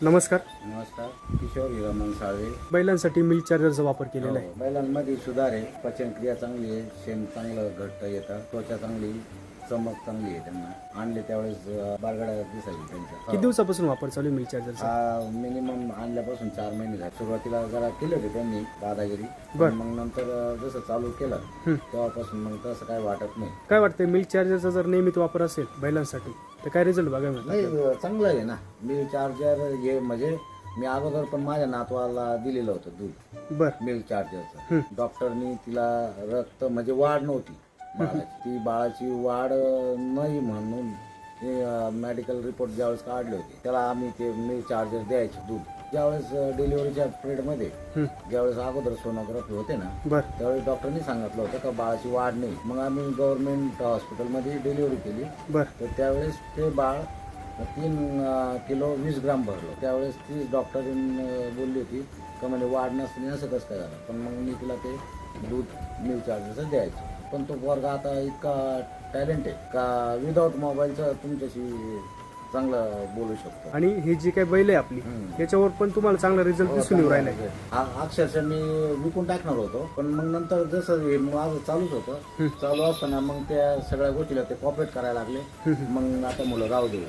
नमस्कार. नमस्कार. किशोर हिरामन साळवे. बैलांसाठी मिल्क चार्जरचा वापर केलेला आहे. बैलांमध्ये सुधार आहे, पचनक्रिया चांगली आहे, शेण चांगलं घट्ट येतं, त्वचा चांगली, चमक चांगली आहे. त्यांना आणले त्यावेळेस बारगड्या दिसायची त्यांच्या. किती दिवसापासून वापर चालू आहे मिल्क चार्जरचा? हा मिनिमम आणल्यापासून 4 महिने झाले. सुरुवातीला जरा केले होते त्यांनी दादागिरी, बर. पण मग नंतर जसं चालू केलं तेव्हापासून मग तसं काय वाटत नाही. काय वाटतंय मिल्क चार्जरचा जर नियमित वापर असेल बैलांसाठी तर काय रिझल्ट बघायला मिळतात? नाही, चांगलं आहे ना. मिल्क चार्जर हे म्हणजे मी अगोदर पण माझ्या नातवाला दिलेलं होतं दूध बर. मिल्क चार्जरचं. डॉक्टरनी तिला रक्त म्हणजे वाढ नव्हती बाळाची, ती बाळाची वाढ नाही म्हणून मेडिकल रिपोर्ट ज्यावेळेस काढले होते त्याला आम्ही ते मिल्क चार्जर द्यायचे दूध. ज्यावेळेस डिलिव्हरीच्या पिरियडमध्ये ज्यावेळेस अगोदर सोनोग्राफी होते ना, बर. त्यावेळेस डॉक्टरनी सांगितलं होतं का बाळाची वाढ नाही. मग आम्ही गव्हर्नमेंट हॉस्पिटलमध्ये डिलिव्हरी केली. बर. तर त्यावेळेस ते बाळ 3 किलो 20 ग्राम भरलं. त्यावेळेस ती डॉक्टरीन बोलली होती का म्हणजे वाढ नसताना असं कसं काय झालं. पण मग मी तिला ते दूध मिल्क चार्जरचं द्यायचं. पण तो वर्ग आता इतका टॅलेंट आहे का विदाऊट मोबाईलचं तुमच्याशी चांगलं बोलू शकतो. आणि ही जी काही बैल आहे आपली याच्यावर पण तुम्हाला चांगला रिझल्ट दिसून येऊ राहिला आहे. अक्षरशः मी विकून टाकणार होतो, पण मग नंतर जसं हे माझं चालूच होतं, चालू असताना मग त्या सगळ्या गोष्टीला ते कॉपरेट करायला लागले. मग आता मुलं राहू दे.